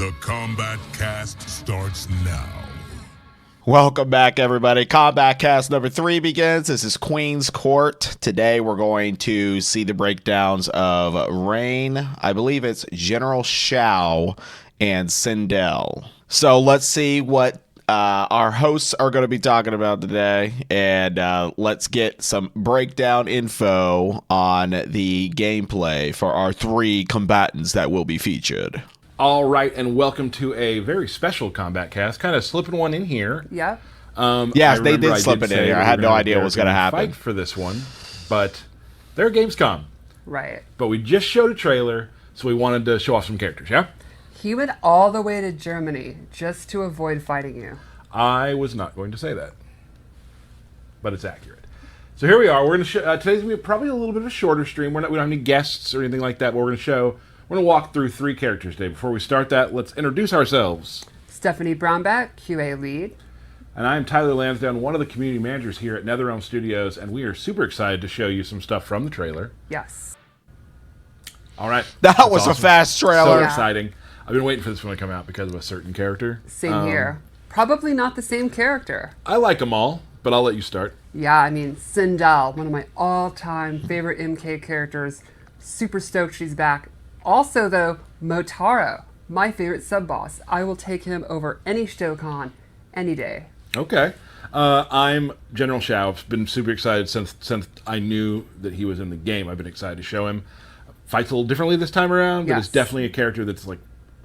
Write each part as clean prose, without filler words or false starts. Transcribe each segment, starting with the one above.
The Kombat Cast starts now. Welcome back, everybody. Kombat Cast number 3 begins. This is Queen's Court. Today we're going to see the breakdowns of Reign. I believe it's General Shao and Sindel. So let's see what our hosts are going to be talking about today, and let's get some breakdown info on the gameplay for our 3 combatants that will be featured. All right, and welcome to a very special Kombat Cast. Kind of slipping one in here. Yeah. Yes, they did slip it in here. I had no idea what was going to happen. Fight for this one, but they're Gamescom. Right. But we just showed a trailer, so we wanted to show off some characters, yeah? He went all the way to Germany just to avoid fighting you. I was not going to say that, but it's accurate. So here we are. We're going to today's going to be probably a little bit of a shorter stream. We don't have any guests or anything like that, but we're going to walk through 3 characters today. Before we start that, let's introduce ourselves. Stephanie Brownback, QA lead. And I'm Tyler Lansdowne, one of the community managers here at NetherRealm Studios, and we are super excited to show you some stuff from the trailer. Yes. All right. That was awesome. A fast trailer. So exciting. I've been waiting for this one to come out because of a certain character. Same here. Probably not the same character. I like them all, but I'll let you start. Yeah, I mean, Sindel, one of my all-time favorite MK characters. Super stoked she's back. Also, though, Motaro, my favorite sub-boss. I will take him over any Shokan any day. Okay. I'm General Shao. I've been super excited since I knew that he was in the game. I've been excited to show him. Fights a little differently this time around, but it's definitely a character that's like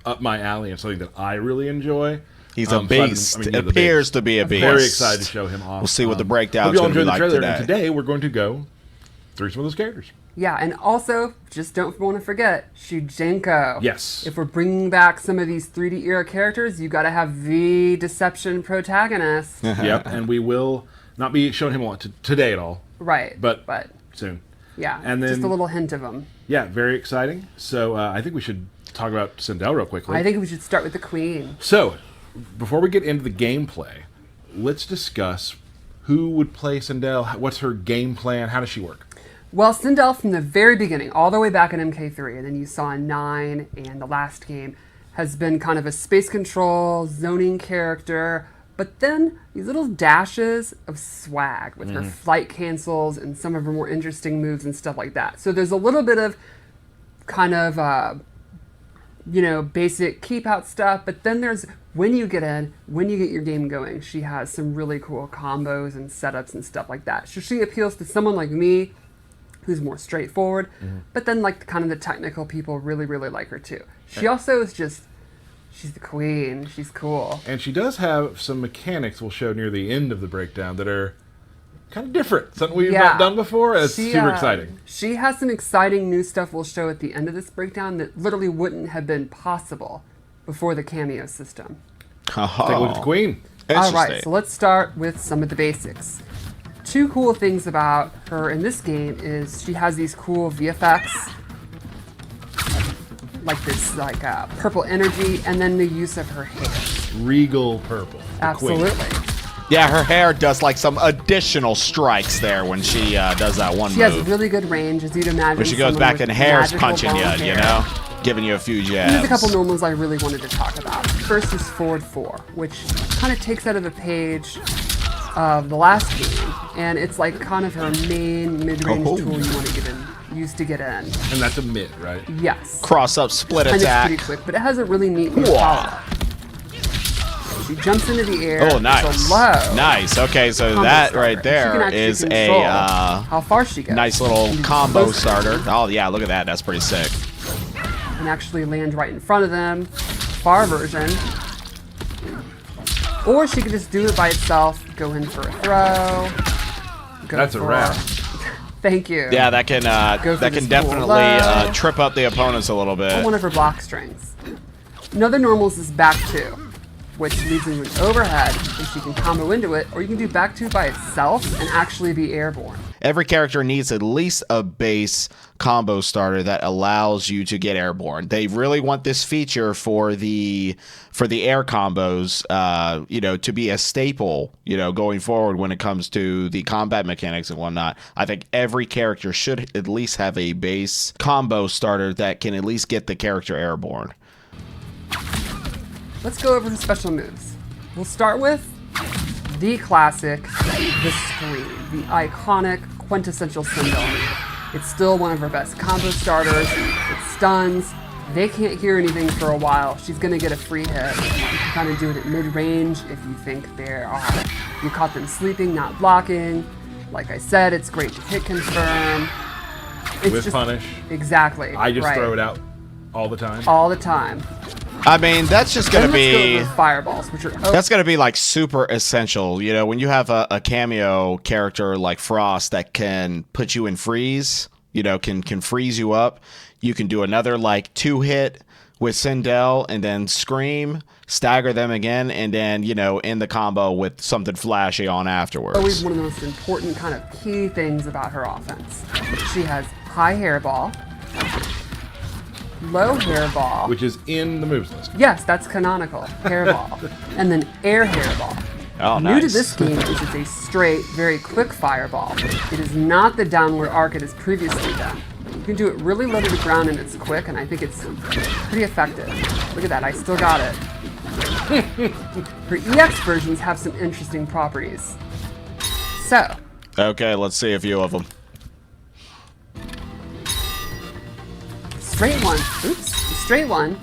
up my alley and something that I really enjoy. He's a beast. So appears to be a beast. Very excited to show him off. We'll see what the breakdown is going to be like today. And today we're going to go through some of those characters. Yeah, and also, just don't want to forget, Shujenko. Yes. If we're bringing back some of these 3D era characters, you got to have the Deception protagonist. Yep, and we will not be showing him a lot today at all. Right. But soon. Yeah, and then, just a little hint of him. Yeah, very exciting. So I think we should talk about Sindel real quickly. I think we should start with the Queen. So, before we get into the gameplay, let's discuss who would play Sindel, what's her game plan, how does she work? Well, Sindel from the very beginning, all the way back in MK3, and then you saw in 9 and the last game, has been kind of a space control, zoning character, but then these little dashes of swag with her flight cancels and some of her more interesting moves and stuff like that. So there's a little bit of kind of, basic keep out stuff, but then there's, when you get your game going, she has some really cool combos and setups and stuff like that. So she appeals to someone like me, who's more straightforward, but then like kind of the technical people really, really like her too. She also is just, she's the queen. She's cool. And she does have some mechanics we'll show near the end of the breakdown that are kind of different. Something we've not done before. It's super exciting. She has some exciting new stuff we'll show at the end of this breakdown that literally wouldn't have been possible before the cameo system. Take a look at the queen. All right, so let's start with some of the basics. 2 cool things about her in this game is she has these cool VFX, like this purple energy, and then the use of her hair. Regal purple. Absolutely. Yeah, her hair does like some additional strikes there when she does that one move. She has really good range, as you'd imagine. When she goes back and hair's punching you, you know? Giving you a few jabs. There's a couple normals I really wanted to talk about. First is Forward 4, which kind of takes out of the page of the last game, and it's like kind of her main mid-range tool you want to use to get in. And that's a mid, right? Yes. Cross up, split and attack. It's pretty quick, but it has a really neat follow-up. She jumps into the air. Oh, nice. Nice. Okay, so that right there is a how far she goes. Nice little combo starter. Oh yeah, look at that. That's pretty sick. And actually land right in front of them. Far version. Or she could just do it by itself, go in for a throw. That's a wrap. Thank you. Yeah, that can definitely trip up the opponents a little bit. Or one of her block strings. Another normals is back 2, which leads into an overhead, and she can combo into it, or you can do back 2 by itself and actually be airborne. Every character needs at least a base combo starter that allows you to get airborne. They really want this feature for the air combos, to be a staple, going forward when it comes to the combat mechanics and whatnot. I think every character should at least have a base combo starter that can at least get the character airborne. let's go over the special moves. We'll start with the classic, the Scream, the iconic, quintessential Sindel move. It's still one of her best combo starters. It stuns. They can't hear anything for a while. She's gonna get a free hit. You can kind of do it at mid-range if you think you caught them sleeping, not blocking. Like I said, it's great to hit confirm. It's With punish. Exactly. I just throw it out all the time. All the time. I mean, that's just gonna Then let's be. go over fireballs, which are That's going to be like super essential. You know, when you have a cameo character like Frost that can put you in freeze, you know, can freeze you up. You can do another like 2-hit with Sindel and then Scream, stagger them again, and then, you know, end the combo with something flashy on afterwards. always one of the most important kind of key things about her offense. She has high hairball, low hairball. Which is in the moves list. Yes, that's canonical. Hairball. And then air hairball. Oh, New nice. to this game is it's a straight, very quick fireball. It is not the downward arc it has previously done. You can do it really low to the ground and it's quick, and I think it's pretty effective. Look at that, I still got it. Her EX versions have some interesting properties. So, Okay, let's see a few of them. straight one, the straight one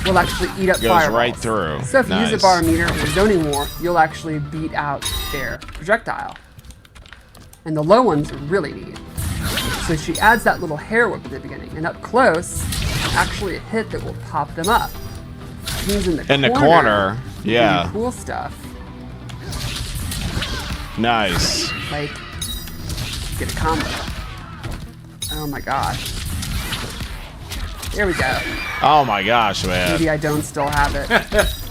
will actually eat up Goes fireballs. right through. So if you use Nice. a bar meter or zoning war, you'll actually beat out their projectile. And the low ones are really neat. So she adds that little hair whip at the beginning, and up close, actually a hit that will pop them up. Means in the corner, you can do yeah. cool stuff Nice. like get a combo. Oh my gosh. There we go. Oh my gosh, man. Maybe I don't still have it.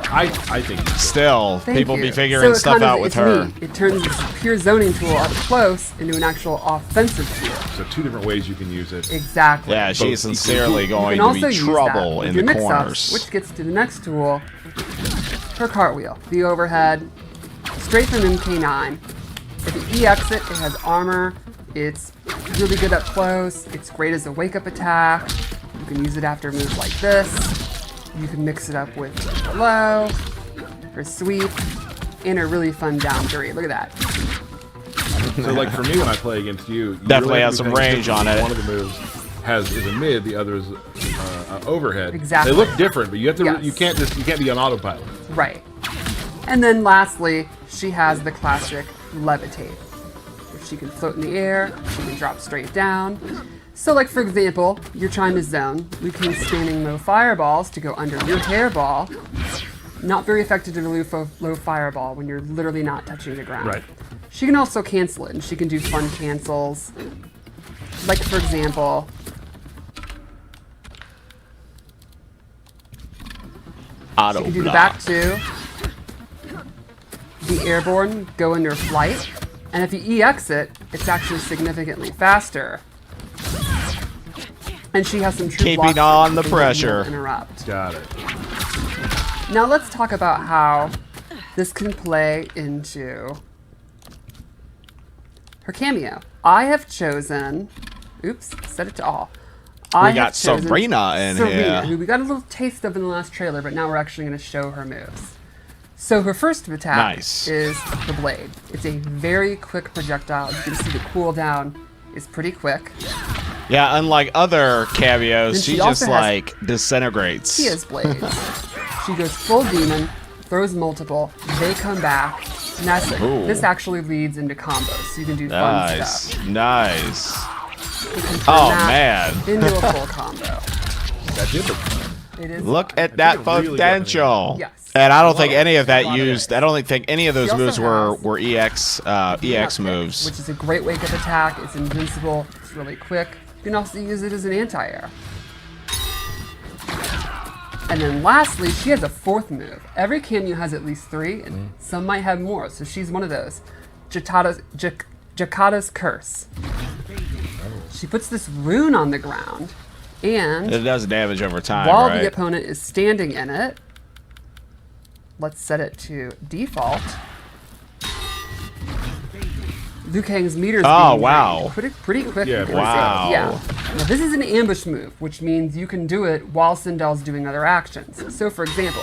I think Still, Thank people you. be figuring it stuff kind of- out with it's her. neat. It turns this pure zoning tool up close into an actual offensive tool. so. Two different ways you can use it. Exactly. Yeah, Both she's sincerely equal. going You to can also be use trouble that in with the your mix-ups, corners. which gets to the next tool, her cartwheel, the overhead, straight from MK9. If you EX it, it has armor. It's really good up close. It's great as a wake-up attack. You can use it after moves like this. You can mix it up with low, her sweep, and a really fun down three. Look at that. So, like for me, when I play against you, Definitely really has have to some be paying range attention. on it. One of the moves is a mid, the other is overhead. Exactly. They look different, but you have to. Yes. You can't be on autopilot. Right. And then lastly, she has the classic levitate. Which she can float in the air, she can drop straight down. So like for example, you're trying to zone, we can standing low fireballs to go under your hairball. Not very effective to low fireball when you're literally not touching the ground. Right. She can also cancel it, and she can do fun cancels. Like for example, Auto you can do the block. back two, the airborne, go under flight, and if you EX it, it's actually significantly faster. And she has some true Keeping blocks on that the you won't pressure. Interrupt. Got it. Now let's talk about how this can play into her cameo. I have chosen, oops, set it to all. I got have chosen Sabrina in here. who we got a little taste of in the last trailer, but now we're actually going to show her moves. So her first attack Nice. is the blade. It's a very quick projectile. You can see the cooldown is pretty quick. Yeah, unlike other cameos, Then she she just also has- like disintegrates. She has blades. She goes full demon, throws multiple, they come back. And that's it. Ooh. This actually leads into combos, so you can do fun Nice, stuff. nice. You can turn Oh, that man. into a full combo. That did look fun. It is Look fun. at that it really got me. potential. Yes. And I don't think Lot of- any of that lot of used. it. I don't think any of those She also moves has- were EX Nutpick, moves. which is a great wake-up attack. It's invincible. It's really quick. You can also use it as an anti-air. And then lastly, she has a fourth move. Every cameo has at least three, and some might have more, so she's one of those. Jakata's Curse. She puts this rune on the ground, and It does damage over time, while right? the opponent is standing in it, let's set it to default. Liu Kang's meters Oh, being wow. drained pretty quick. Yeah, you can wow. say. Yeah. Now this is an ambush move, which means you can do it while Sindel's doing other actions. So for example,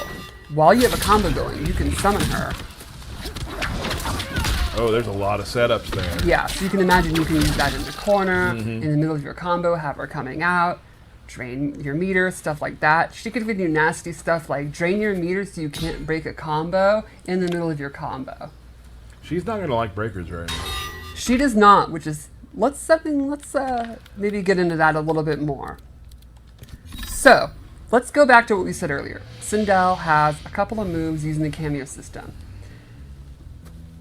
while you have a combo going, you can summon her. Oh, there's a lot of setups there. Yeah, so you can imagine you can use that in the corner, in the middle of your combo, have her coming out, drain your meter, stuff like that. She could give you nasty stuff like drain your meter so you can't break a combo in the middle of your combo. She's not gonna like breakers very much. She does not, which is let's maybe get into that a little bit more. So let's go back to what we said earlier. Sindel has a couple of moves using the cameo system.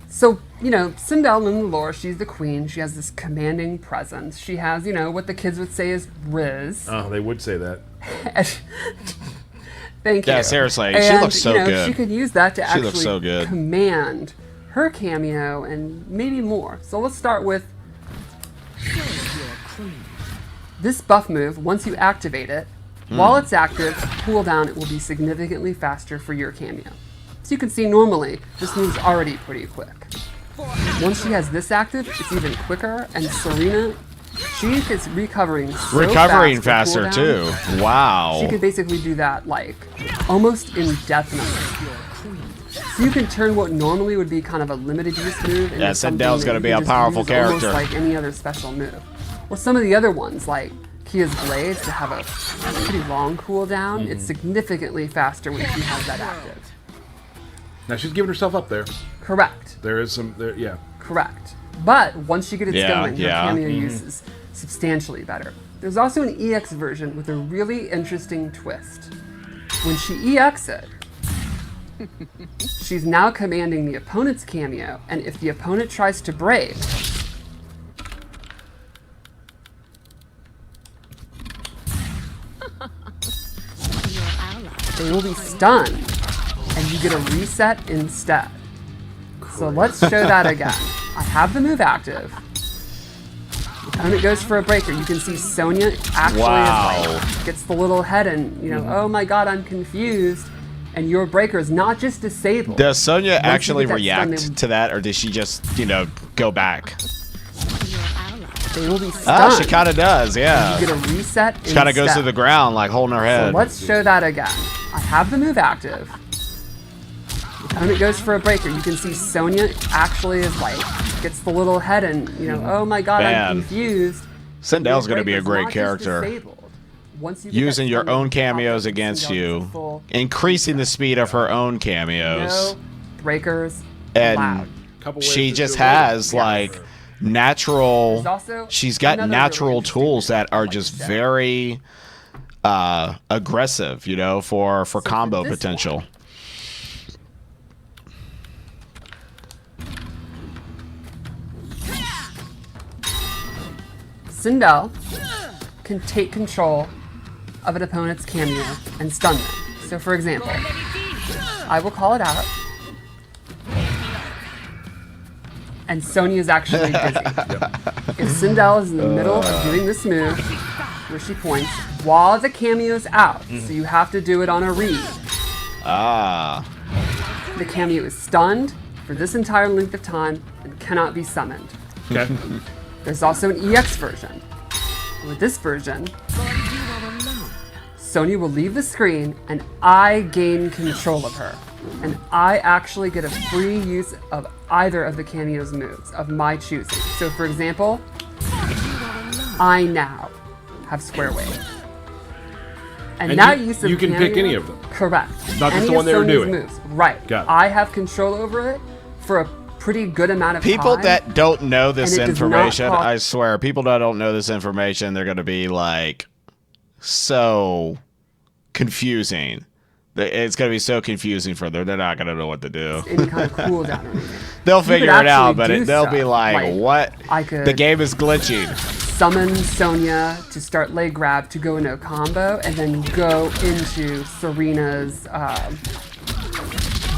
So, you know, Sindel in the lore, she's the queen. She has this commanding presence. She has, you know, what the kids would say is Riz. Oh, they would say that. Thank you. Yeah, seriously, and, she looks so you know, good. She could use that to She looks so good. command her cameo and maybe more. So let's start with this buff move. Once you activate it, while it's active, cooldown, it will be significantly faster for your cameo. So you can see normally, this move's already pretty quick. Once she has this active, it's even quicker, and Serena, she is recovering so faster fast too. Wow. She can basically do that like almost indefinitely. So you can turn what normally would be kind of a limited use move into something Sindel's that gonna you be can a just powerful use almost character. like any other special move. Or some of the other ones like Kia's Blades to have a pretty long cooldown. It's significantly faster when she has that active. Now she's giving herself up there. Correct. There is some there. Yeah. Correct. But once you get it going, her yeah. cameo use is substantially better. There's also an EX version with a really interesting twist. When she EX it, she's now commanding the opponent's cameo, and if the opponent tries to break, they will be stunned, and you get a reset instead. So let's show that again. I have the move active. The opponent goes for a breaker. You can see Sonya actually is like, gets the little head and, you know, oh my god, I'm confused. And your breaker is not just disabled. Does Sonya Once you actually get that react stun, to that, or does she just, you know, go back? they will be stunned. She kind of does, yeah. You get a reset She kind of goes to the ground, like holding her So head. let's show that again. I have the move active. The opponent goes for a breaker. You can see Sonya actually is like, gets the little head and, you know, oh my god, Man. I'm confused. Sindel's Your going to be a breaker's great not just character. disabled. Once you get Using that your stun, own you pop cameos up and against Sindel gets a you, full increasing the speed of her own cameos. no breakers And allowed. Couple ways she to just do it. has Yeah. like natural. There's also She's got another natural really interesting tools thing that are I'd like just to say. very aggressive, you know, for combo this potential. one- Sindel can take control of an opponent's cameo and stun them. So for example, I will call it out, and Sonya is actually busy. If Sindel is in the middle of doing this move, where she points, while the cameo's out, so you have to do it on a read, the cameo is stunned for this entire length of time and cannot be summoned. Okay. There's also an EX version. With this version, Sonya will leave the screen and I gain control of her. And I actually get a free use of either of the cameo's moves of my choosing. So for example, I now have Square Wave. And that use of you can pick cameo- any of them. Correct. Not just Any the one of they were Sonya's doing. moves. Right. Got it. I have control over it for a pretty good amount of People time. that don't know this And it does not information, cost- I swear, people that don't know this information, they're going to be like so confusing. It's going to be so confusing for them. They're not going to know what to do. any kind of cooldown or anything. They'll You could figure it out, actually but do they'll be stuff, like, what? I could The game is glitching. summon Sonya to start leg grab to go into a combo, and then go into Serena's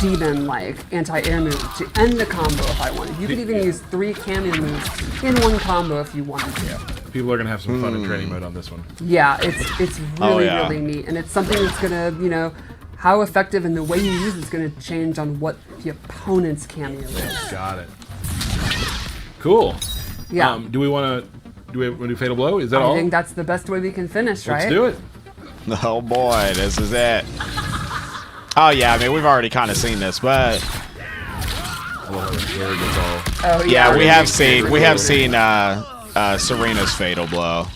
demon like anti-air move to end the combo if I wanted. You could even use 3 cameo moves in one combo if you wanted to. People are gonna have some fun in training mode on this one. Yeah, it's really Oh, yeah. really neat, and it's something that's gonna, you know, how effective and the way you use it's gonna change on what the opponent's cameo is. Got it. Cool. Yeah. Do we want to Do we want to do Fatal Blow? Is that all? I think that's the best way we can finish, right? Let's do it. Oh boy, this is it. Oh yeah, I mean we've already kind of seen this, but Oh yeah, we have seen Serena's Fatal Blow.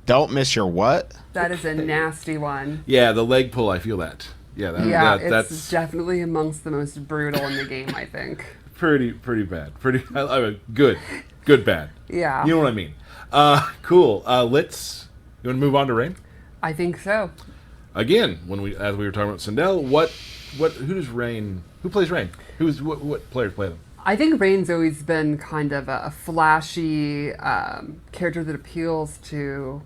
Don't miss your what? That is a nasty one. Yeah, the leg pull. I feel that. Yeah, It's that's definitely amongst the most brutal in the game, I think. pretty bad. I mean, good bad. Yeah. You know what I mean. Cool. You want to move on to Rain? I think so. Again, as we were talking about Sindel, who plays Rain? What players play them? I think Rain's always been kind of a flashy character that appeals to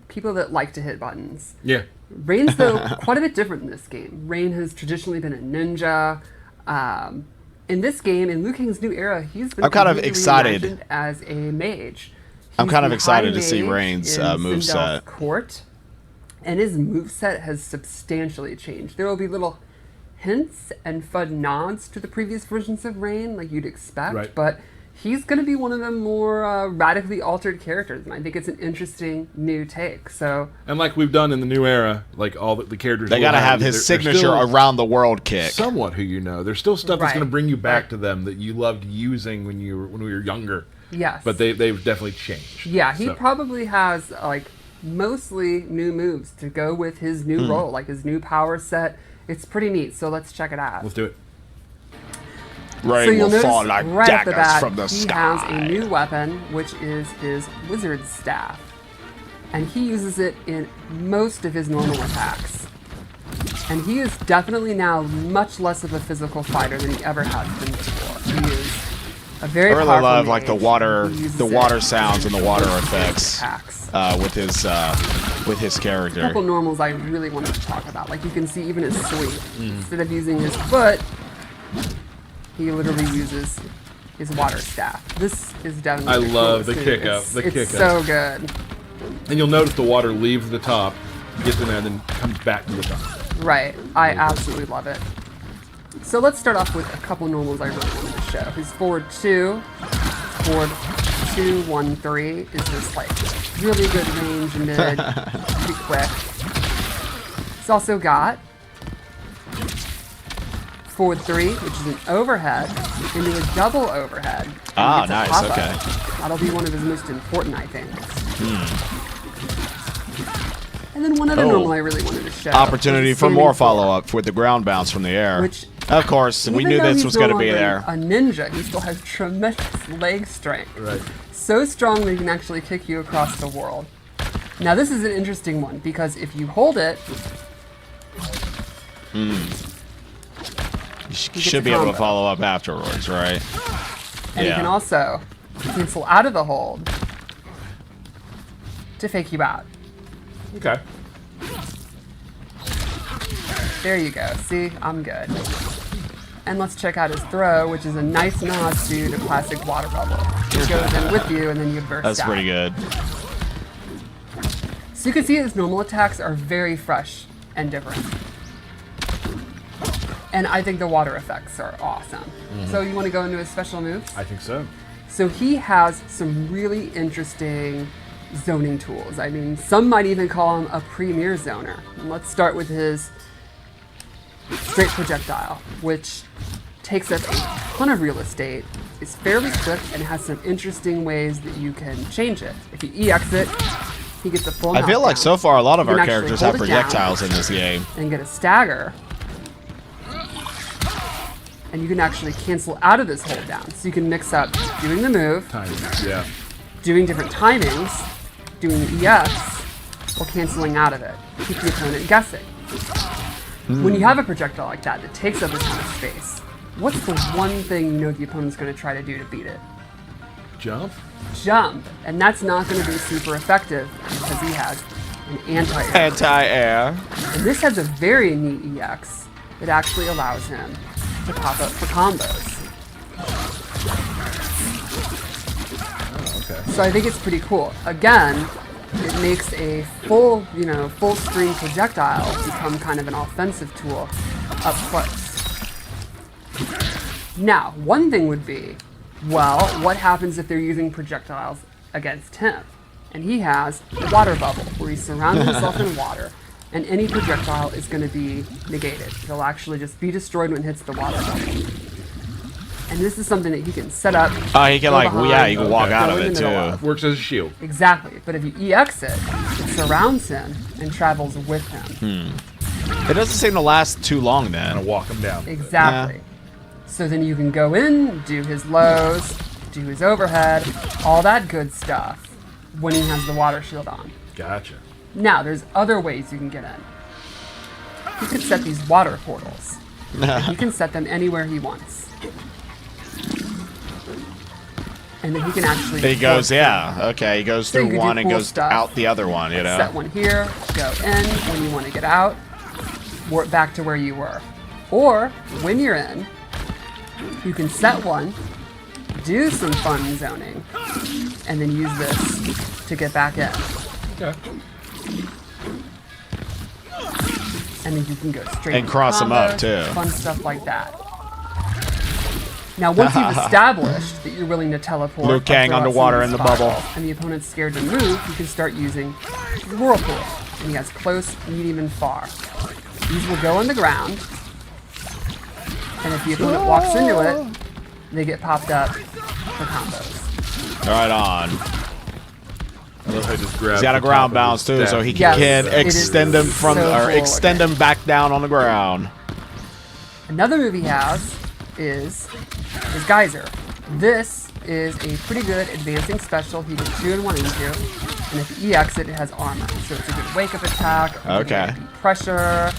people that like to hit buttons. Yeah. Rain's, though, quite a bit different in this game. Rain has traditionally been a ninja. In this game, in Liu Kang's new era, he's been I'm kind of completely excited. reimagined as a mage. I'm kind of the excited high to see mage Rain's in moveset. Sindel's Kourt, and his moveset has substantially changed. There will be little hints and fun nods to the previous versions of Rain, like you'd expect, Right. but he's going to be one of the more radically altered characters, and I think it's an interesting new take. So, And like we've done in the new era, like all the characters, They will gotta have they're his signature still around the world kick. somewhat who you know. There's still stuff that's Right. going to bring you back Right. to them that you loved using when we were younger. yes. But they've definitely changed. Yeah, he So, probably has like mostly new moves to go with his new role, like his new power set. It's pretty neat. So let's check it out. let's do it. Rain So you'll will notice fall like right off the daggers bat, from the he sky. has a new weapon, which is his wizard staff, and he uses it in most of his normal attacks. And he is definitely now much less of a physical fighter than he ever has been before. He is a very I really powerful love like the mage. water, He uses the it water sounds and the water in effects attacks. with his A character. couple normals I really wanted to talk about. Like you can see even his sweep. Instead of using his foot, he literally uses his water staff. This is definitely I the love coolest the move. kick up, It's- the it's kick so up. good. And you'll notice the water leaves the top, gets in there, and then comes back to the top. Right. I absolutely love it. So let's start off with a couple normals I really wanted to show. His forward 2, 1, 3 is this like really good range mid, pretty quick. It's also got forward 3, which is an overhead, into a double overhead. And Ah, it's a nice, pop-up. okay. That'll be one of his most important, I think. And then one other Oh. normal I really wanted to show. Opportunity is for the more standing form. follow-up with the ground bounce from the air. Which, of course, we even knew though this he's was no going to be longer there. A ninja, he still has tremendous leg strength. Right. So strong that he can actually kick you across the world. Now this is an interesting one because if you hold it, You gets should a be able to combo. follow up afterwards, right? and you can also cancel out of the hold to fake you out. Okay. There you go. See, I'm good. And let's check out his throw, which is a nice nod to the classic water bubble. It goes in with you and then you burst That's out. pretty good. So you can see his normal attacks are very fresh and different. And I think the water effects are awesome. So you want to go into his special moves? I think so. So he has some really interesting zoning tools. I mean, some might even call him a premier zoner. And let's start with his straight projectile, which takes up a ton of real estate, is fairly quick, and has some interesting ways that you can change it. If you EX it, he gets a full I feel like so knockdown. far a lot of You can our actually characters hold have it down projectiles in this game. and get a stagger. And you can actually cancel out of this hold down. So you can mix up doing the move, Timing. Yeah. doing different timings, doing the EX, or canceling out of it. Keep the opponent guessing. When you have a projectile like that that takes up a ton of space, what's the one thing you know the opponent's going to try to do to beat it? Jump. Jump. And that's not going to be super effective because he has an anti-air. Anti-air. And this has a very neat EX that actually allows him to pop up for combos. Okay. So I think it's pretty cool. Again, it makes a full screen projectile become kind of an offensive tool up close. Now, one thing would be, well, what happens if they're using projectiles against him? And he has a water bubble where he's surrounding himself in water, and any projectile is going to be negated. It'll actually just be destroyed when it hits the water bubble. And this is something that he can set up. Oh, he can go like, behind, yeah, you can walk go out of in it the middle too. of. Works as a shield. Exactly. But if you EX it, it surrounds him and travels with him. It doesn't seem to last too long then. And walk him down. Exactly. So then you can go in, do his lows, do his overhead, all that good stuff when he has the water shield on. Gotcha. Now, there's other ways you can get in. He could set these water portals. He can set them anywhere he wants. And then he can actually... He goes, yeah, okay, he goes So you through could do one and cool goes stuff. out the other one, you know? Set one here, go in. When you want to get out, work back to where you were. Or, when you're in, you can set one, do some fun zoning, and then use this to get back in. Okay. And then you can go straight And into cross 'em up, combos, too. Fun stuff like that. Now, once you've established that you're willing to teleport, Liu or Kang throw out underwater some in the spirals, bubble. and the opponent's scared to move, you can start using Whirlpool. And he has close, medium, and far. These will go on the ground, and if the opponent walks into it, they get popped up for combos. Right on. I love how he just grabs He's got the a top ground of bounce his too, staff. so he Yes, can it is extend him from, so or cool extend looking. him back down on the ground. Another move he has is his Geyser. This is a pretty good advancing special he can 2 and 1 into, and if you EX it, it has armor, so it's a good wake-up attack. Okay. Pressure.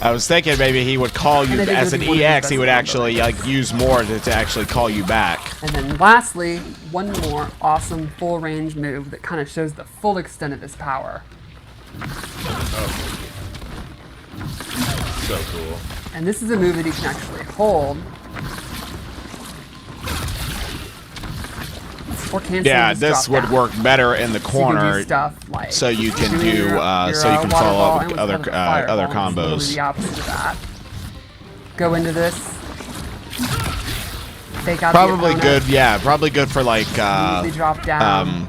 I was thinking maybe he would call you And I think as it an would be one of his EX. He would best actually like use more to actually call you back. And then lastly, one more awesome full range move that kind of shows the full extent of his power. So cool. And this is a move that he can actually hold. Or cancel Yeah, his this drop would down. work better in the So you can do corner, stuff like so you can doing do, your, so you can water follow ball. up I with almost other called it a other fireball, and it's combos. literally the opposite of that. Go into this. Fake out Probably the good, yeah, probably good for like Immediately drop down.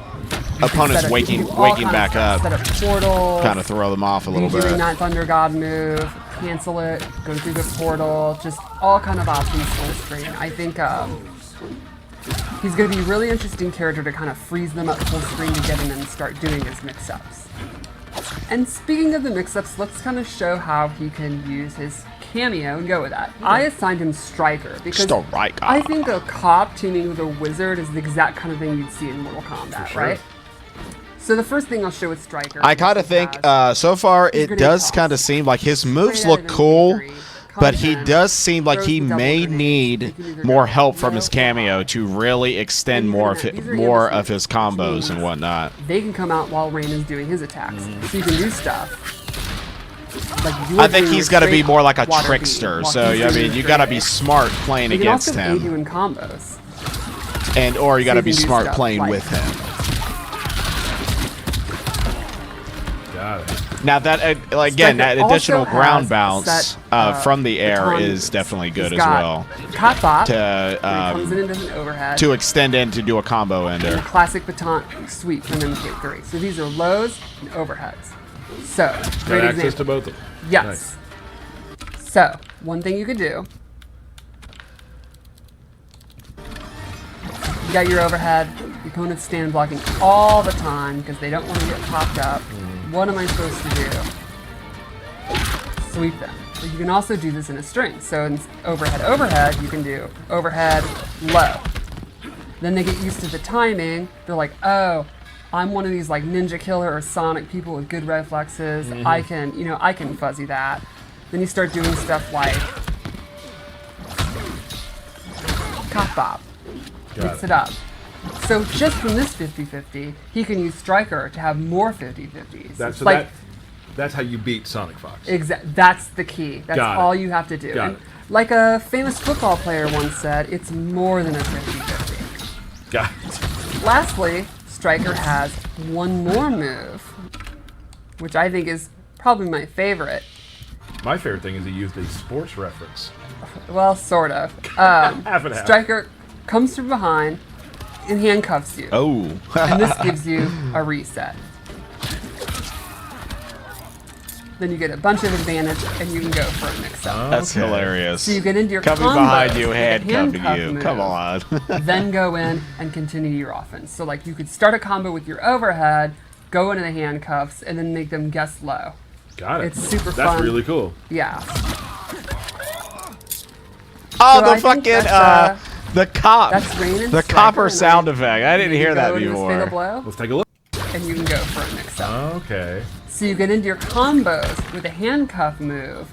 opponents Set up- you can do all waking kinds back of stuff. up, Set up portals. kind of throw them off a little Doing bit. that Thunder God move, cancel it, go through the portal, just all kind of options full screen. I think he's going to be a really interesting character to kind of freeze them up full screen to get him and start doing his mix-ups. And speaking of the mix-ups, let's kind of show how he can use his cameo and go with that. I assigned him Striker because Striker. I think a cop teaming with a wizard is the exact kind of thing you'd see in Mortal Kombat, sure. right? So the first thing I'll show with Striker. I kind of think so far it grenade does toss. kind of seem like his moves Straight out look of cool, MK3, but comes he in, does seem like throws he the double may grenades. need You can either more go help from his low or cameo high. to really extend And more of these are more ambush of his moves, which combos means and whatnot. They can come out while Rain is doing his attacks, so you can do stuff. Like I think he's got to be more like a water trickster. beam, while So he's I doing mean, the you got to straight be edge. smart playing He can against also aid you him, in combos. or you got to you be can do smart stuff playing like- with him. Got it. Now that again, that Striker additional also ground has bounce set, from the air baton is moves. definitely good He's as got well Cop Bop, to where he comes in and does an overhead. to extend in to do a combo and a ender. classic baton sweep from MK3. So these are lows and overheads. So, Got great access to example. both of them. Yes. Nice. So, one thing you could do, you got your overhead, the opponent's stand blocking all the time because they don't want to get popped up. What am I supposed to do? Sweep them. But you can also do this in a string. So in overhead, you can do overhead, low. Then they get used to the timing. They're like, oh, I'm one of these like Ninja Killer or Sonic people with good reflexes. I can fuzzy that. Then you start doing stuff like Cop Bop. Mix it up. So just from this 50-50, he can use Striker to have more 50-50s. That's Like, that's how you beat Sonic Fox. That's the key. That's Got it. all you have to do. Got And it. like a famous football player once said, it's more than a 50-50. Got it. Lastly, Striker has one more move, which I think is probably my favorite. My favorite thing is he used a sports reference. Well, sort of. Half and half. Stryker comes from behind and handcuffs you. Oh. And this gives you a reset. Then you get a bunch of advantage, and you can go for a mix-up. That's Okay. hilarious. So you get into your Coming combos behind you, with a handcuffing handcuff you. move, Come on. then go in and continue your offense. So like you could start a combo with your overhead, go into the handcuffs, and then make them guess low. Got it. It's super That's fun. really cool. Yeah. Oh, So the I think fucking that's, the cop. that's Rain and The Stryker, copper and sound then effect. I didn't you hear that go into a fatal before. blow, Let's take a look. and you can go for a mix-up. Okay. So you get into your combos with a handcuff move,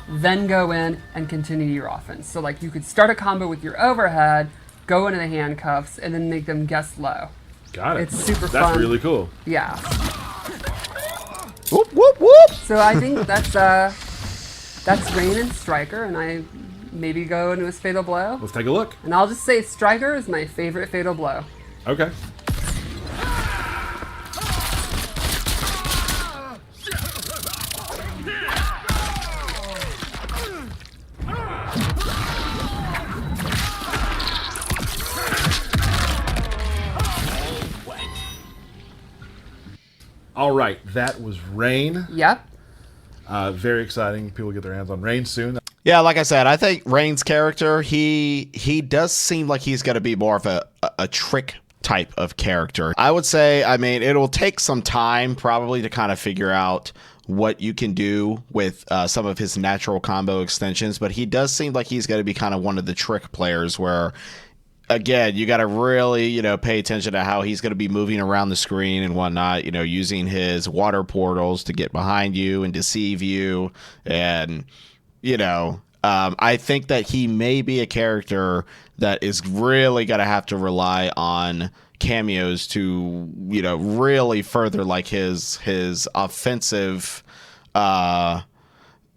then go in and continue your offense. So like you could start a combo with your overhead, go into the handcuffs, and then make them guess low. Got it. It's super That's fun. really cool. Yeah. Whoop, whoop, whoop. So I think that's Rain and Stryker, and I maybe go into his fatal blow. Let's take a look. And I'll just say Stryker is my favorite fatal blow. Okay. All right, that was Rain. Yep. Very exciting. People get their hands on Rain soon. Yeah, like I said, I think Rain's character, he does seem like he's going to be more of a trick type of character. I would say, I mean, it'll take some time probably to kind of figure out what you can do with some of his natural combo extensions, but he does seem like he's going to be kind of one of the trick players where, again, you got to really, pay attention to how he's going to be moving around the screen and whatnot, using his water portals to get behind you and deceive you. And, I think that he may be a character that is really going to have to rely on cameos to, really further like his offensive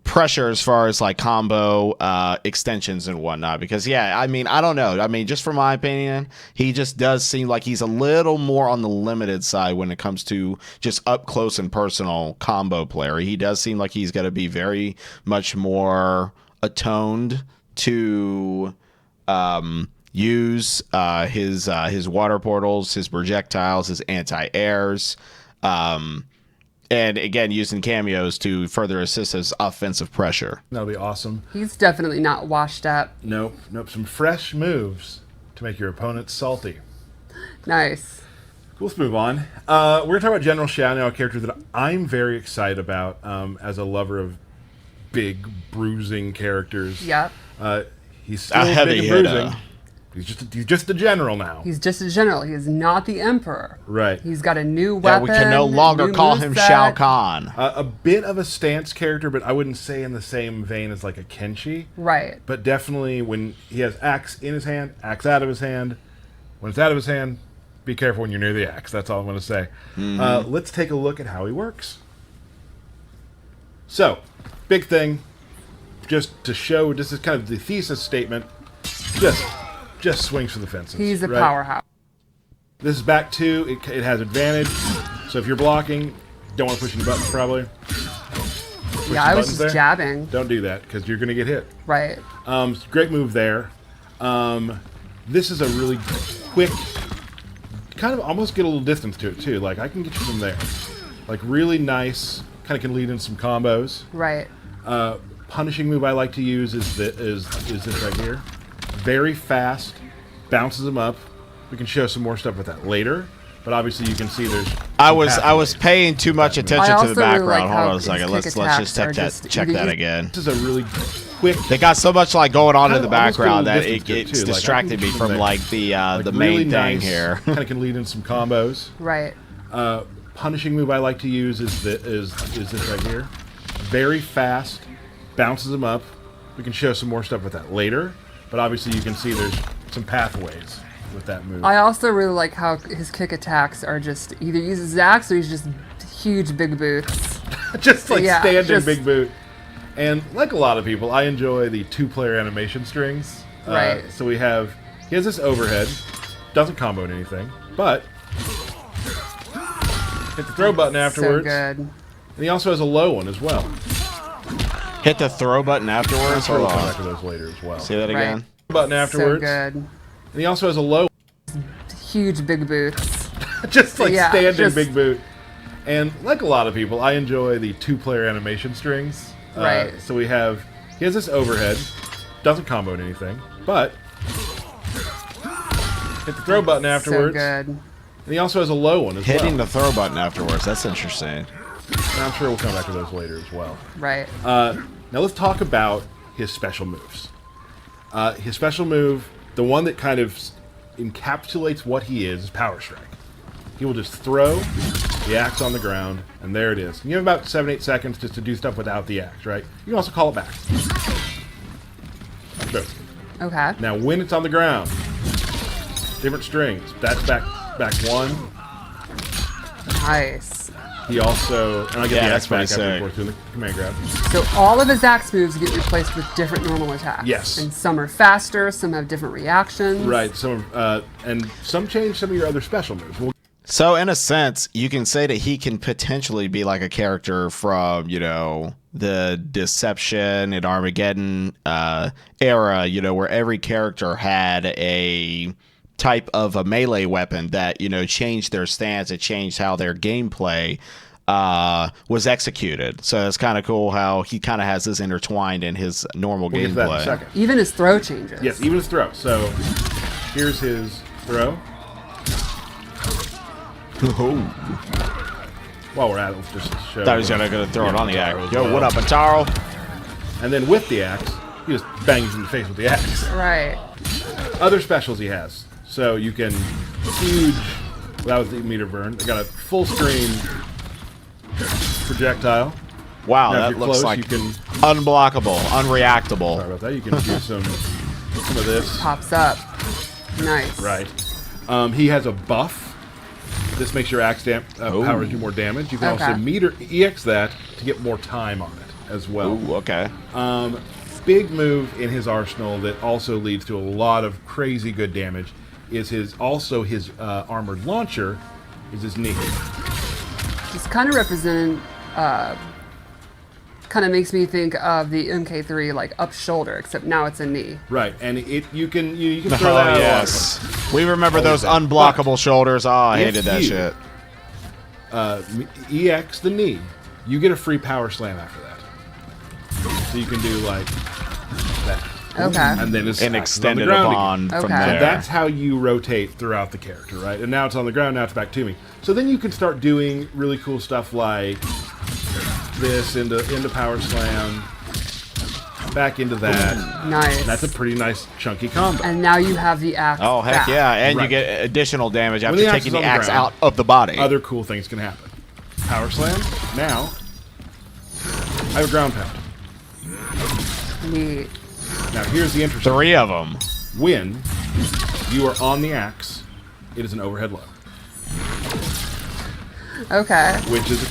pressure as far as like combo extensions and whatnot, because I mean, I don't know, just from my opinion, he just does seem like he's a little more on the limited side when it comes to just up close and personal combo player. He does seem like he's going to be very much more attuned to use his water portals, his projectiles, his anti-airs, and again, using cameos to further assist his offensive pressure. That'll be awesome. He's definitely not washed up. Nope. Some fresh moves to make your opponent salty. Nice. Cool, let's move on. We're going to talk about General Shao now, a character that I'm very excited about as a lover of big, bruising characters. Yep. He's still A heavy big and hitter. bruising. He's just a general now. He's just a general. He is not the emperor. Right. He's got a new Yeah, weapon. we can no longer new call him moveset. Shao Kahn. A bit of a stance character, but I wouldn't say in the same vein as like a Kenshi. Right. But definitely when he has axe in his hand, axe out of his hand. When it's out of his hand, be careful when you're near the axe. That's all I'm going to say. Let's take a look at how he works. So, big thing, just to show, this is kind of the thesis statement, just swings for the fences. He's a right? powerhouse. This is back two. It has advantage. So if you're blocking, don't want to push any buttons probably. Push Yeah, some I was buttons just jabbing. Don't do that because you're going to get hit. Right. Great move there. This is a really quick, kind of almost get a little distance to it too. Like I can get you from there. Like really nice, kind of can lead in some combos. Right. Punishing move I like to use is this right here. Very fast, bounces them up. We can show some more stuff with that later, but obviously you can see there's. I was paying too much attention I to the also really background. like Hold how on a his second. kick Let's just attacks check are that just- again. This is a really quick. They got so much like going on in the Kind of almost background get a that little distance it's to it, too. Like, I distracted can me get from from like the like, main really thing nice, here. Kind of can lead in some combos. Right. Punishing move I like to use is this right here. Very fast, bounces them up. We can show some more stuff with that later, but obviously you can see there's some pathways with that move. I also really like how his kick attacks are just either uses axe or he's just huge big boots. Just like Yeah, standing just- big boot. And like a lot of people, I enjoy the two-player animation strings. Right. So he has this overhead, doesn't combo anything, but hit the throw button afterwards. So good. And he also has a low one as well. Hit the throw button afterwards. We'll Hold come on. back to those later as well. Say that Right. again. Button afterwards. So good. And he also has a low, Huge big boots. just like Yeah, standing just- big boot. And like a lot of people, I enjoy the 2-player animation strings. Right. So he has this overhead, doesn't combo anything, but hit the throw button afterwards. So good. And he also has a low one as Hitting well. the throw button afterwards. That's interesting. And I'm sure we'll come back to those later as well. Right. Now let's talk about his special moves. His special move, the one that kind of encapsulates what he is Power Strike. He will just throw the axe on the ground, and there it is. And you have about 7-8 seconds just to do stuff without the axe, right? You can also call it back. Boom. Okay. Now, when it's on the ground, different strings. That's back one. Nice. He also, and I'll get Yeah, the that's axe back pretty after sick. we're doing the command grab. So all of his axe moves get replaced with different normal attacks. Yes. And some are faster, some have different reactions. Right. And some change some of your other special moves. So in a sense, you can say that he can potentially be like a character from, the Deception and Armageddon era, where every character had a type of a melee weapon that, changed their stance, it changed how their gameplay was executed. So it's kind of cool how he kind of has this intertwined in his normal We'll get to that in a gameplay. second. Even his throw changes. Yes, even his throw. So here's his throw. While we're at it, let's just show. Thought he was gonna throw it on the Motaro axe. as Yo, well. what up, Ataro? And then with the axe, he just bangs in the face with the axe. Right. Other specials he has. So you can huge. That was the meter burn. I got a full screen projectile. Wow, Now, if that you're looks close, like you can. unblockable, unreactable. Sorry about that. You can do some of this. Pops up. Nice. Right. He has a buff. This makes your axe powers do more damage. You can Okay. also meter EX that to get more time on it as well. Ooh, okay. Big move in his arsenal that also leads to a lot of crazy good damage is his armored launcher is his knee. Just kind of representing, kind of makes me think of the MK3 like up shoulder, except now it's a knee. Right, and you can throw that out. Oh, yes. We remember Always those that. unblockable shoulders. Oh, I if hated that you- shit. EX the knee, you get a free power slam after that. So you can do like that. Okay. And then it's And axes on the extended ground upon again. from Okay. there. That's how you rotate throughout the character, right? And now it's on the ground, now it's back to me. So then you can start doing really cool stuff like this into power slam, back into that. Nice. And that's a pretty nice chunky combo. And now you have the axe. Oh, heck back. yeah. And you Right. get additional damage When after the axe taking is the on the axe ground, out of the body. Other cool things can happen. Power slam. Now, I have a ground pound. Neat. Now, here's the interesting 3 of them. When you are on the axe, it is an overhead low, Okay. which is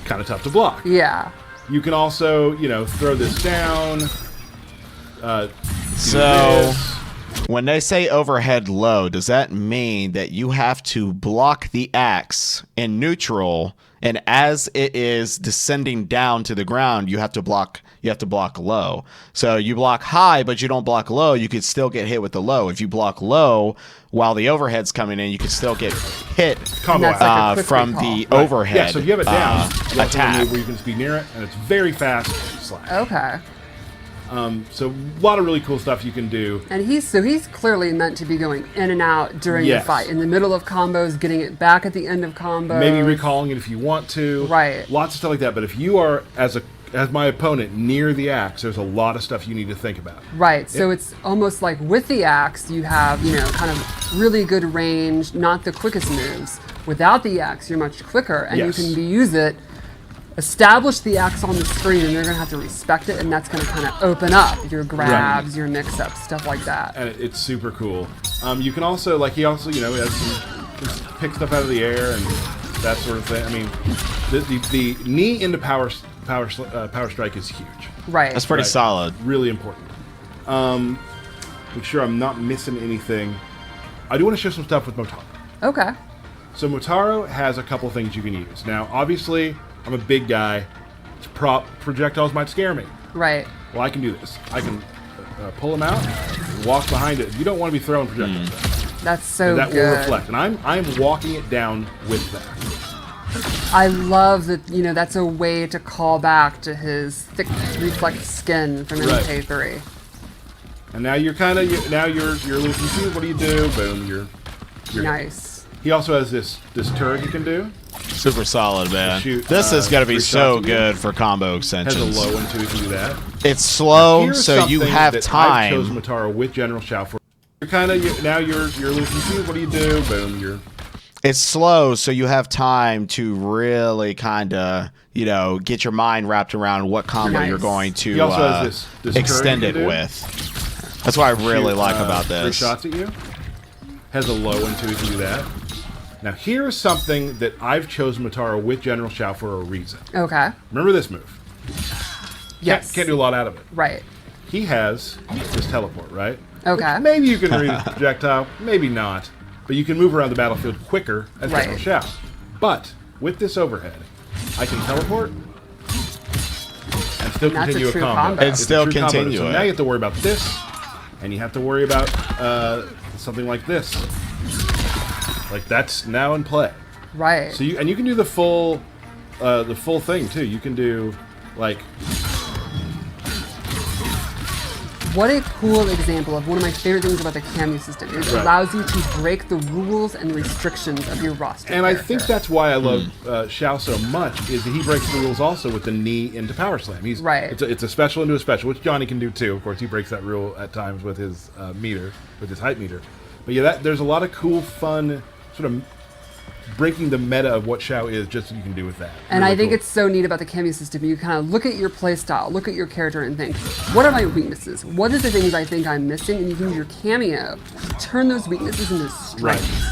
kind of tough to block. Yeah. You can also, throw this down. Do So, this. when they say overhead low, does that mean that you have to block the axe in neutral, and as it is descending down to the ground, you have to block low? So you block high, but you don't block low, you could still get hit with the low. If you block low while the overhead's coming in, you could still get hit Combo That's like a quick from recall. the Right. overhead Yeah, so if you have it down, you also have a attack. move where you can just be near it, and it's very fast slash. Okay. So a lot of really cool stuff you can do. And he's clearly meant to be going in and out during Yes. the fight, in the middle of combos, getting it back at the end of combos. Maybe recalling it if you want to. Right. Lots of stuff like that. But if you are, as my opponent, near the axe, there's a lot of stuff you need to think about. Right. So it's almost like with the axe, you have, kind of really good range, not the quickest moves. Without the axe, you're much quicker, and Yes. you can use it, establish the axe on the screen, and they're going to have to respect it, and that's going to kind of open up your grabs, your mix-ups, stuff like that. And it's super cool. You can also, he also, has some pick stuff out of the air and that sort of thing. I mean, the knee into power strike is huge. Right. That's pretty Right. solid. Really important. Make sure I'm not missing anything. I do want to share some stuff with Motaro. Okay. So Motaro has a couple things you can use. Now, obviously, I'm a big guy. Projectiles might scare me. Right. Well, I can do this. I can pull him out, walk behind it. You don't want to be throwing projectiles. That's so That good. will reflect, and I'm walking it down with that. I love that, that's a way to call back to his thick reflect skin from Right. MK3. And now you're kind of you're a little confused. What do you do? Boom, you're Nice. He also has this turret he can do. Super solid, man. Shoot, this is going to be 3 so shots at you. good for combo Has extensions. a low one too. He can do that. It's slow, Here's so you something have that I've chosen time. Mataro with General Shao for. You're kind of now you're a little confused. What do you do? Boom, you're It's slow, so you have time to really kind of, get your mind wrapped around what combo Nice. you're going to He also has this turret extend he it can do. with. That's what I really shoot, like about 3 this. shots at you. Has a low one too. He can do that. Now here's something that I've chosen Mataro with General Shao for a reason. Okay. Remember this move? Yes. Can't do a lot out of it. Right. He has this teleport, right? Okay. Which maybe you can read a projectile, maybe not. But you can move around the battlefield quicker as Right. General Shao. But with this overhead, I can teleport and still That's a continue a true combo. combo. And It's a still true combo. continue So it. now you have to worry about this, and you have to worry about something like this. Like that's now in play. Right. So you can do the full thing too. You can do like What a cool example of one of my favorite things about the cameo system. It Right. allows you to break the rules and restrictions of your roster. And I character. think that's why I love Shao so much, is that he breaks the rules also with the knee into power slam. He's Right. It's a special into a special, which Johnny can do too. Of course, he breaks that rule at times with his meter, with his height meter. But yeah, there's a lot of cool, fun, sort of breaking the meta of what Shao is, just so you can do with that. And Really I think cool. it's so neat about the cameo system. You kind of look at your playstyle, look at your character, and think, what are my weaknesses? What are the things I think I'm missing? And you can use your cameo to turn those weaknesses into right. strengths.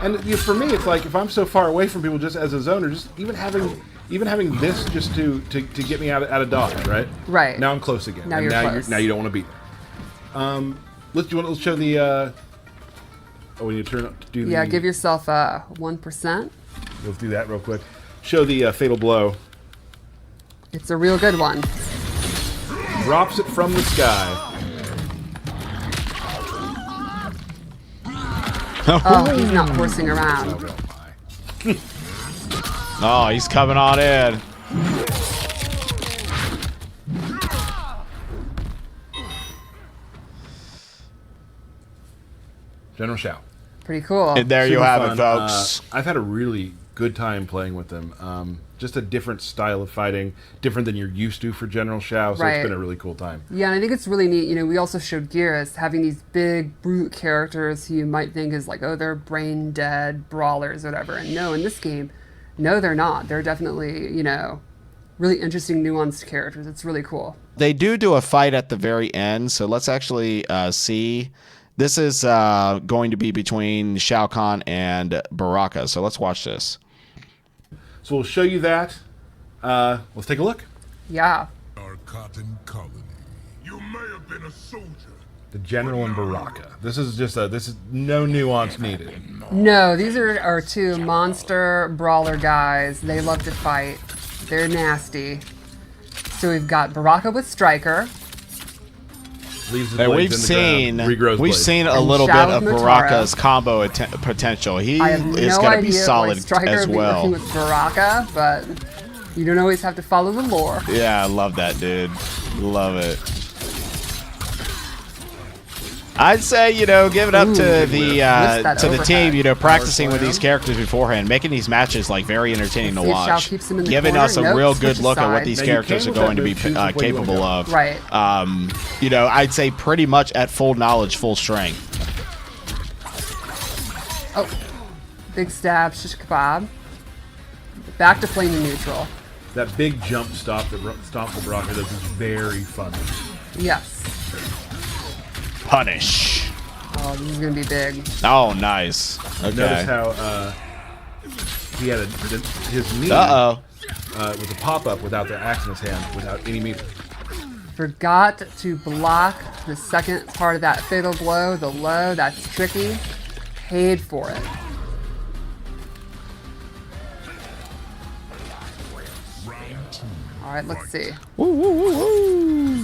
And for me, it's like if I'm so far away from people, just as a zoner, just even having this just to get me out of dodge, right? Right. Now I'm close again. Now and you're now close. now you don't want to be there. Let's show the. When you turn up to do the. Yeah, give yourself a 1%. Let's do that real quick. Show the fatal blow. It's a real good one. Drops it from the sky. Oh, he's not horsing around. Oh, my. Oh, he's coming on in. General Shao. Pretty cool. And there you Super have fun. it, folks. I've had a really good time playing with them. Just a different style of fighting, different than you're used to for General Shao. So Right. it's been a really cool time. Yeah, and I think it's really neat. We also showed Gear as having these big brute characters who you might think is like, oh, they're brain dead brawlers or whatever. And no, in this game, no, they're not. They're definitely, really interesting, nuanced characters. It's really cool. They do a fight at the very end, so let's actually see. This is going to be between Shao Kahn and Baraka, so let's watch this. So we'll show you that. Let's take a look. Yeah. Our cotton colony. You may have been a soldier. The General and Baraka. This is no nuance needed. No, these are our two monster brawler guys. They love to fight. They're nasty. So we've got Baraka with Striker. Leaves his And blades we've in the seen ground, regrows we've blades. seen a And little Shao bit of with Mataro. Baraka's combo potential. He I have is no going to idea be why solid Striker as would be working well. with Baraka, but you don't always have to follow the lore. Yeah, I love that, dude. Love it. I'd say, give it up to Ooh, the that to the team, overhead. practicing with slam. these characters beforehand, making these matches like very entertaining to See if Shao watch, keeps him in the giving corner. us a Nope, real switch good look at what aside. these Now, you characters can are with going that to be move choose which way you capable wanna of. Right. I'd say pretty much at full knowledge, full strength. Oh, big stab, shish kebab. Back to flaming neutral. That big jump stop that Baraka does is very funny. Yes. Punish. Oh, this is gonna be big. Oh, nice. Notice Okay. how he had his knee with a pop-up without the axe in his hand, without any meter. Forgot to block the second part of that fatal blow, the low. That's tricky. Paid for it. All right, let's see. Woo, woo, woo, woo.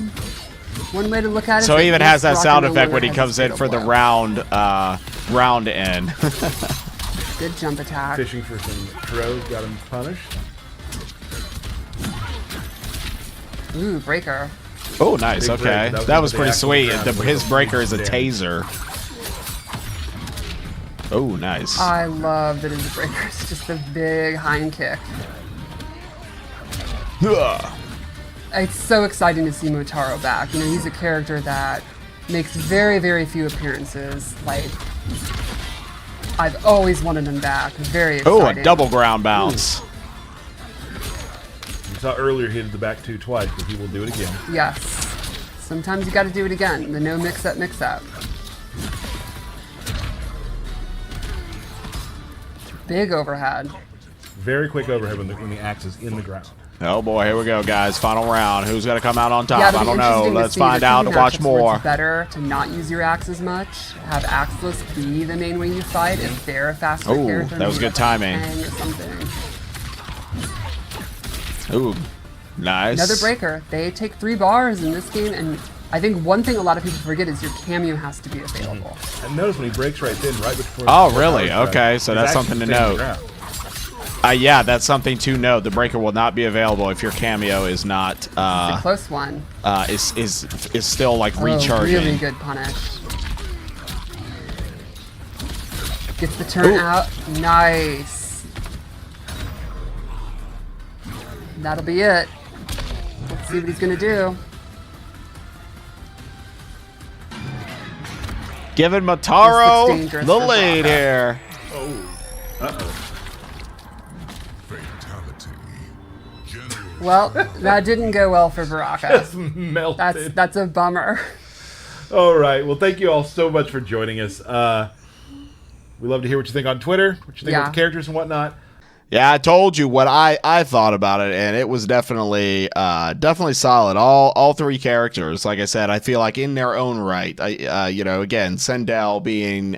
One way to look at it. So is he even that has that Baraka sound no effect when longer he has comes a in for the fatal blow. round end. Good jump attack. Fishing for some throws, got him punished. Ooh, breaker. Oh, nice. Big Okay, breaker. that was the pretty actual sweet. ground where His the breaker is a damage. taser. Oh, nice. I love that his breaker is just a big hind kick. Ugh. It's so exciting to see Motaro back. You know, he's a character that makes very, very few appearances. Like, I've always wanted him back. Very exciting. Oh, a double ground bounce. You saw earlier he did the back two twice, but he will do it again. Yes. Sometimes you got to do it again. The no mix-up, mix-up. Big overhead. Very quick overhead when the axe is in the ground. Oh boy, here we go, guys. Final round. Who's gonna come out on top? Yeah, I don't know. Let's find out. Watch It's more. better to not use your axe as much. Have axeless be the main way you fight if they're a faster Ooh, character. that was maybe good timing. Or something. Ooh, nice. Another breaker. They take 3 bars in this game, and I think one thing a lot of people forget is your cameo has to be available. And notice when he breaks right then, right before. Oh, the really? power strike, Okay, so his that's axe something to stays on the note. ground. Yeah, that's something to note. The breaker will not be available if your cameo is not It's a close one. is still like recharging. Oh, really good punish. Gets the turn Ooh. out. Nice. That'll be it. Let's see what he's gonna do. Giving This Motaro looks dangerous the for lead Baraka. here. Fatality. General Well, that didn't go well for Baraka. Melted. That's a bummer. All right. Well, thank you all so much for joining us. We love to hear what you think on Twitter, what you think about the characters and whatnot. Yeah, I told you what I thought about it, and it was definitely solid. All 3 characters, like I said, I feel like in their own right. Again, Sindel being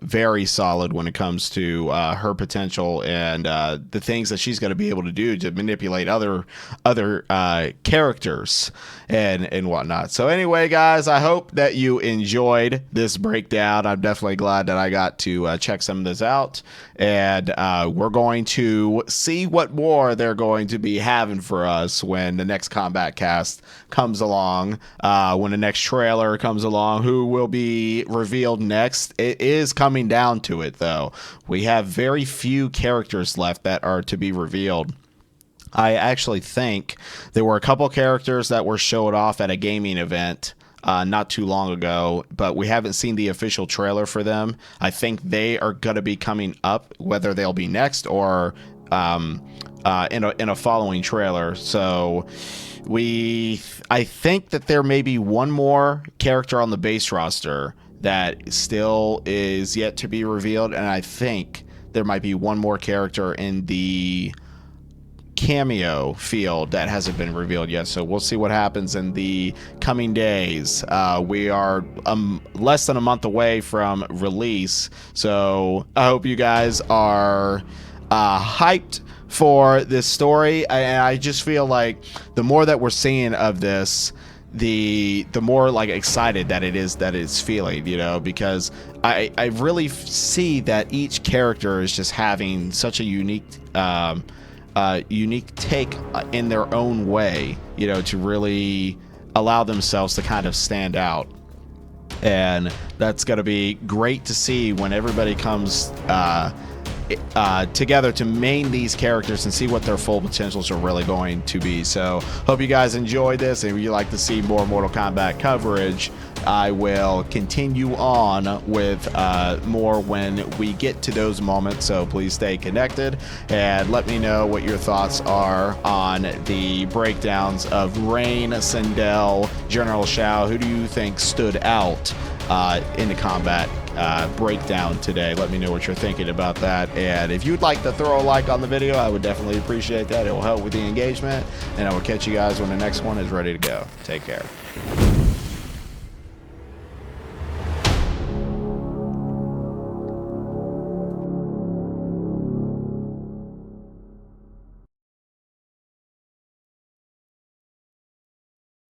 very solid when it comes to her potential and the things that she's going to be able to do to manipulate other characters and whatnot. So anyway, guys, I hope that you enjoyed this breakdown. I'm definitely glad that I got to check some of this out, and we're going to see what more they're going to be having for us when the next Kombat cast comes along, when the next trailer comes along, who will be revealed next. It is coming down to it, though. We have very few characters left that are to be revealed. I actually think there were a couple characters that were showed off at a gaming event not too long ago, but we haven't seen the official trailer for them. I think they are going to be coming up, whether they'll be next or in a following trailer. So I think that there may be one more character on the base roster that still is yet to be revealed, and I think there might be one more character in the cameo field that hasn't been revealed yet, so we'll see what happens in the coming days. We are less than a month away from release, so I hope you guys are hyped for this story, and I just feel like the more that we're seeing of this, the more like excited that it's feeling, because I really see that each character is just having such a unique take in their own way, to really allow themselves to kind of stand out. And that's going to be great to see when everybody comes together to main these characters and see what their full potentials are really going to be. So hope you guys enjoyed this, and if you'd like to see more Mortal Kombat coverage, I will continue on with more when we get to those moments, so please stay connected and let me know what your thoughts are on the breakdowns of Rain, Sindel, General Shao. Who do you think stood out in the Kombat breakdown today? Let me know what you're thinking about that, and if you'd like to throw a like on the video, I would definitely appreciate that. It will help with the engagement, and I will catch you guys when the next one is ready to go. Take care.